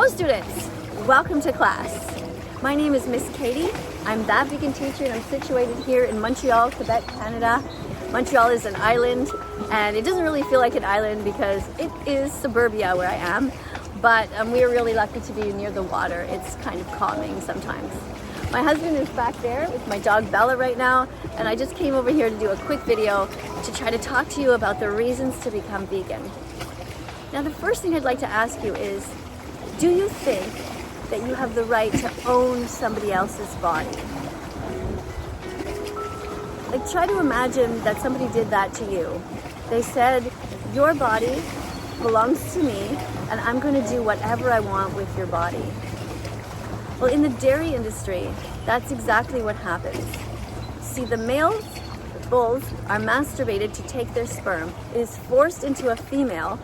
Hello students, welcome to class. My name is Miss KADIE. I'm that vegan teacher and I'm situated here in Montreal, Quebec, Canada. Montreal is an island and it doesn't really feel like an island because it is suburbia where I am, but we're really lucky to be near the water. It's kind of calming sometimes. My husband is back there with my dog Bella right now, and I just came over here to do a quick video to try to talk to you about the reasons to become vegan. Now the first thing I'd like to ask you is, do you think that you have the right to own somebody else's body? Like, try to imagine that somebody did that to you. They said, your body belongs to me and I'm going to do whatever I want with your body. Well, in the dairy industry, that's exactly what happens. See, the males, the bulls, are masturbated to take their sperm. It is forced into a female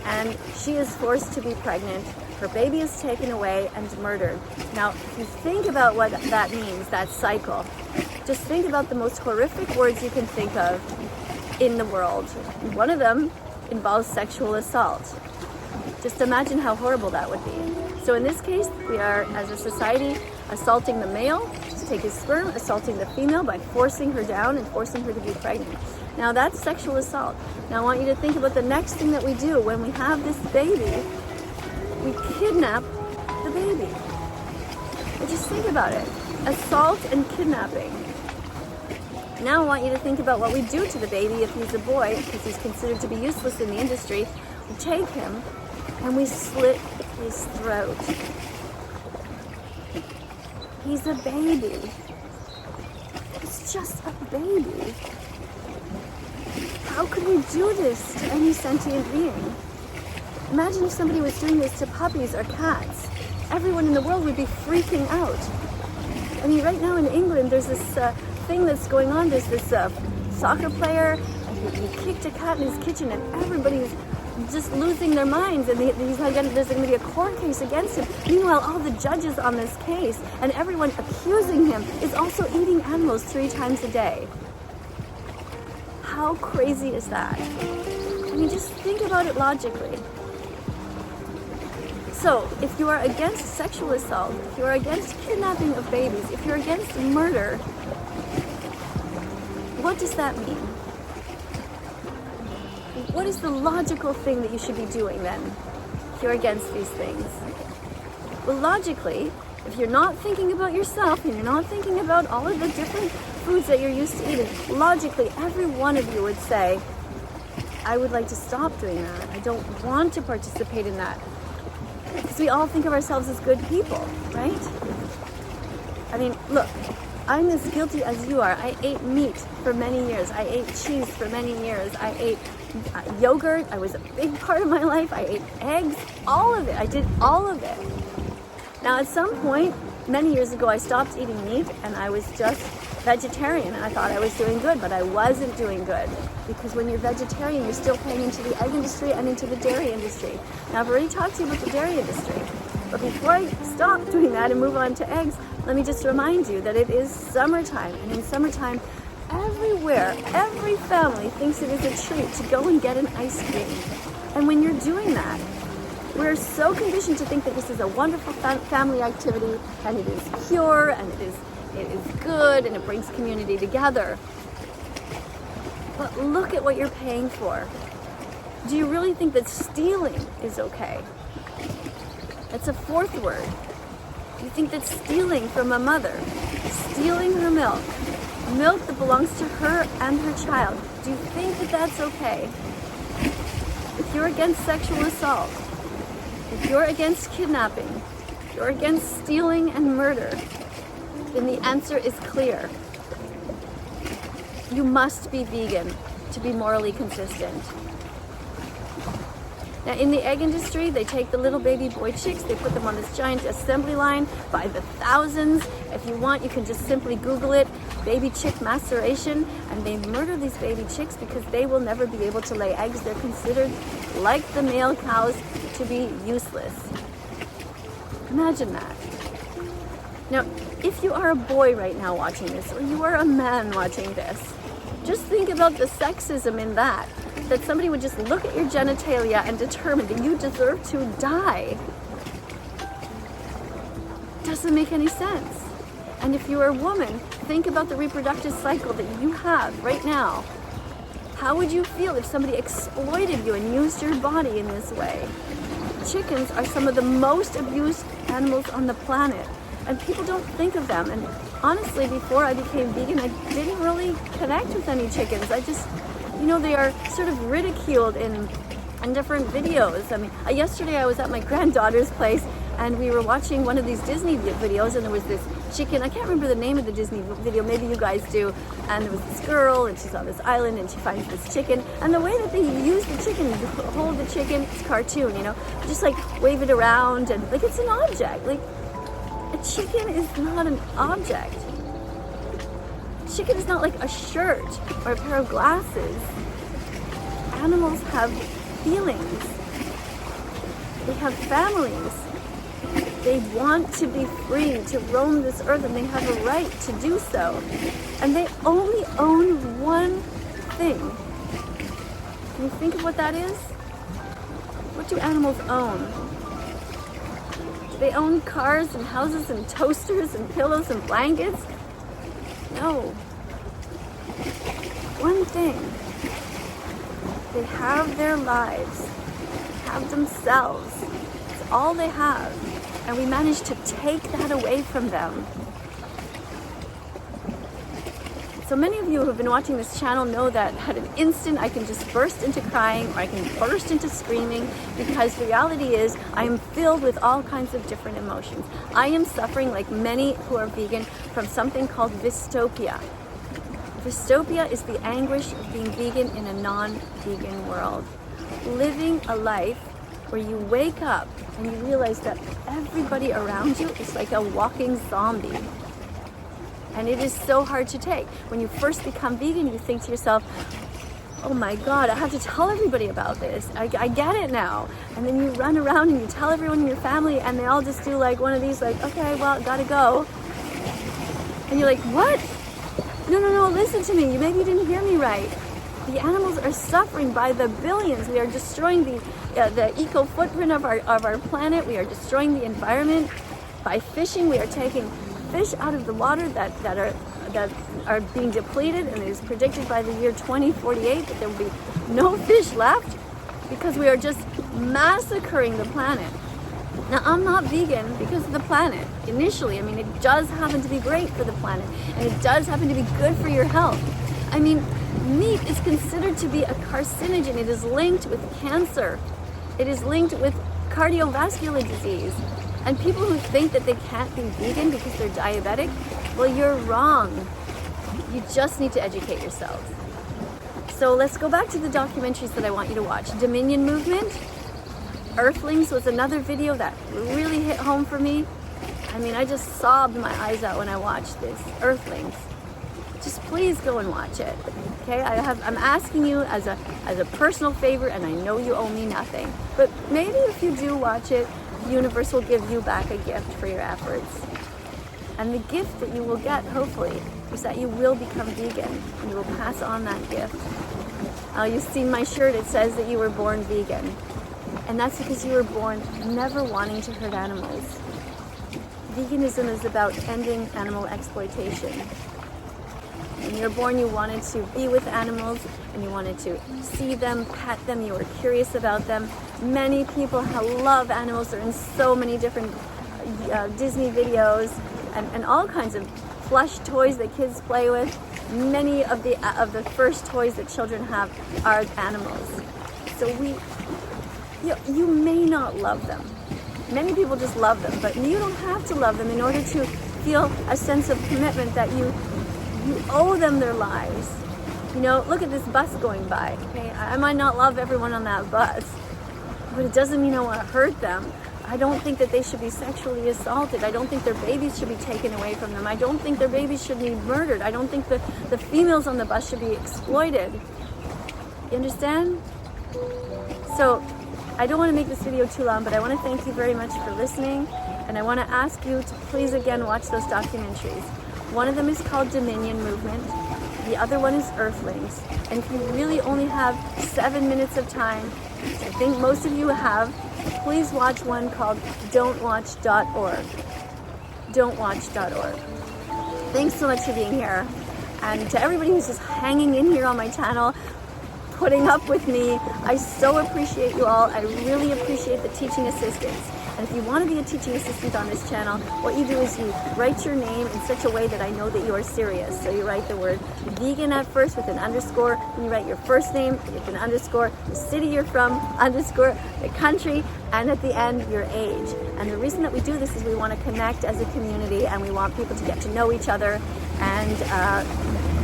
and she is forced to be pregnant. Her baby is taken away and murdered. Now, if you think about what that means, that cycle, just think about the most horrific words you can think of in the world. One of them involves sexual assault. Just imagine how horrible that would be. So in this case, we are, as a society, assaulting the male to take his sperm, assaulting the female by forcing her down and forcing her to be pregnant. Now that's sexual assault. Now I want you to think about the next thing that we do when we have this baby. We kidnap the baby. And just think about it. Assault and kidnapping. Now I want you to think about what we do to the baby if he's a boy, because he's considered to be useless in the industry. We take him and we slit his throat. He's a baby. It's just a baby. How could we do this to any sentient being? Imagine if somebody was doing this to puppies or cats. Everyone in the world would be freaking out. I mean, right now in England, there's this thing that's going on. There's this soccer player, and he kicked a cat in his kitchen, and everybody's just losing their minds, and there's going to be a court case against him. Meanwhile, all the judges on this case and everyone accusing him is also eating animals 3 times a day. How crazy is that? I mean, just think about it logically. So, if you are against sexual assault, if you are against kidnapping of babies, if you're against murder, what does that mean? What is the logical thing that you should be doing then, if you're against these things? Well, logically, if you're not thinking about yourself and you're not thinking about all of the different foods that you're used to eating, logically, every one of you would say, I would like to stop doing that. I don't want to participate in that. Because we all think of ourselves as good people, right? I mean, look, I'm as guilty as you are. I ate meat for many years. I ate cheese for many years. I ate yogurt. I was a big part of my life. I ate eggs, all of it. I did all of it. Now, at some point, many years ago, I stopped eating meat and I was just vegetarian. And I thought I was doing good, but I wasn't doing good. Because when you're vegetarian, you're still paying into the egg industry and into the dairy industry. Now, I've already talked to you about the dairy industry. But before I stop doing that and move on to eggs, let me just remind you that it is summertime. And in summertime, everywhere, every family thinks it is a treat to go and get an ice cream. And when you're doing that, we're so conditioned to think that this is a wonderful family activity, and it is pure, and it is good, and it brings community together. But look at what you're paying for. Do you really think that stealing is okay? That's a 4th word. Do you think that stealing from a mother, stealing her milk that belongs to her and her child, do you think that that's okay? If you're against sexual assault, if you're against kidnapping, if you're against stealing and murder, then the answer is clear. You must be vegan to be morally consistent. Now, in the egg industry, they take the little baby boy chicks, they put them on this giant assembly line by the thousands. If you want, you can just simply Google it, baby chick maceration, and they murder these baby chicks because they will never be able to lay eggs. They're considered, like the male cows, to be useless. Imagine that. Now, if you are a boy right now watching this, or you are a man watching this, just think about the sexism in that somebody would just look at your genitalia and determine that you deserve to die. doesn't make any sense. And if you're a woman, think about the reproductive cycle that you have right now. How would you feel if somebody exploited you and used your body in this way? Chickens are some of the most abused animals on the planet, and people don't think of them. And honestly, before I became vegan, I didn't really connect with any chickens. I just, they are sort of ridiculed in different videos. I mean, yesterday I was at my granddaughter's place and we were watching one of these Disney videos, and there was this chicken. I can't remember the name of the Disney video, maybe you guys do. And there was this girl and she's on this island and she finds this chicken, and the way that they use the chicken, hold the chicken, it's cartoon, just like wave it around and like it's an object. Like, a chicken is not an object. Chicken is not like a shirt or a pair of glasses. Animals have feelings. They have families. They want to be free to roam this earth, and they have a right to do so. And they only own one thing. Can you think of what that is? What do animals own? Do they own cars and houses and toasters and pillows and blankets? No. One thing. They have their lives, have themselves. It's all they have. And we managed to take that away from them. So many of you who have been watching this channel know that at an instant I can just burst into crying or I can burst into screaming, because the reality is I am filled with all kinds of different emotions. I am suffering, like many who are vegan, from something called vystopia. Vystopia is the anguish of being vegan in a non-vegan world. Living a life where you wake up and you realize that everybody around you is like a walking zombie. And it is so hard to take. When you first become vegan, you think to yourself, oh my God, I have to tell everybody about this. I get it now. And then you run around and you tell everyone in your family, and they all just do like one of these, like, okay, well, gotta go. And you're like, what? No, listen to me. Maybe you didn't hear me right. The animals are suffering by the billions. We are destroying the eco footprint of our planet. We are destroying the environment. By fishing, we are taking fish out of the water that are being depleted, and it is predicted by the year 2048 that there will be no fish left because we are just massacring the planet. Now, I'm not vegan because of the planet. Initially, I mean, it does happen to be great for the planet, and it does happen to be good for your health. I mean, meat is considered to be a carcinogen. It is linked with cancer. It is linked with cardiovascular disease. And people who think that they can't be vegan because they're diabetic, well, you're wrong. You just need to educate yourselves. So let's go back to the documentaries that I want you to watch. Dominion Movement, Earthlings was another video that really hit home for me. I mean, I just sobbed my eyes out when I watched this. Earthlings. Just please go and watch it. Okay, I'm asking you as a personal favor, and I know you owe me nothing. But maybe if you do watch it, the universe will give you back a gift for your efforts. And the gift that you will get, hopefully, is that you will become vegan, and you will pass on that gift. You've seen my shirt, it says that you were born vegan. And that's because you were born never wanting to hurt animals. Veganism is about ending animal exploitation. When you're born, you wanted to be with animals, and you wanted to see them, pet them, you were curious about them. Many people love animals. They're in so many different Disney videos and all kinds of plush toys that kids play with. Many of the first toys that children have are animals. So you may not love them. Many people just love them, but you don't have to love them in order to feel a sense of commitment that you owe them their lives. Look at this bus going by. Okay, I might not love everyone on that bus, but it doesn't mean I want to hurt them. I don't think that they should be sexually assaulted. I don't think their babies should be taken away from them. I don't think their babies should be murdered. I don't think the females on the bus should be exploited. You understand? So I don't want to make this video too long, but I want to thank you very much for listening, and I want to ask you to please again watch those documentaries. One of them is called Dominion Movement. The other one is Earthlings. And if you really only have 7 minutes of time, which I think most of you have, please watch one called don'twatch.org. don'twatch.org. Thanks so much for being here. And to everybody who's just hanging in here on my channel, putting up with me, I so appreciate you all. I really appreciate the teaching assistants. And if you want to be a teaching assistant on this channel, what you do is you write your name in such a way that I know that you are serious. So you write the word vegan at first with an underscore, and you write your first name with an underscore, the city you're from, underscore, the country, and at the end, your age. And the reason that we do this is we want to connect as a community, and we want people to get to know each other. And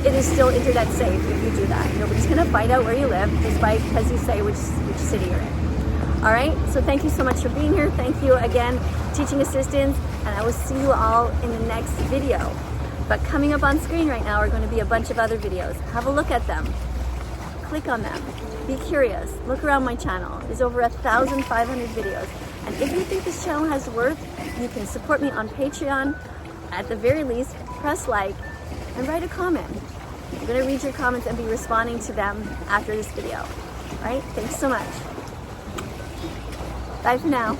it is still internet safe if you do that. Nobody's going to find out where you live just because you say which city you're in. All right, so thank you so much for being here. Thank you again, teaching assistants, and I will see you all in the next video. But coming up on screen right now are going to be a bunch of other videos. Have a look at them. Click on them. Be curious. Look around my channel. There's over 1,500 videos. And if you think this channel has worth, you can support me on Patreon. At the very least, press like and write a comment. I'm going to read your comments and be responding to them after this video. All right, thanks so much. Bye for now.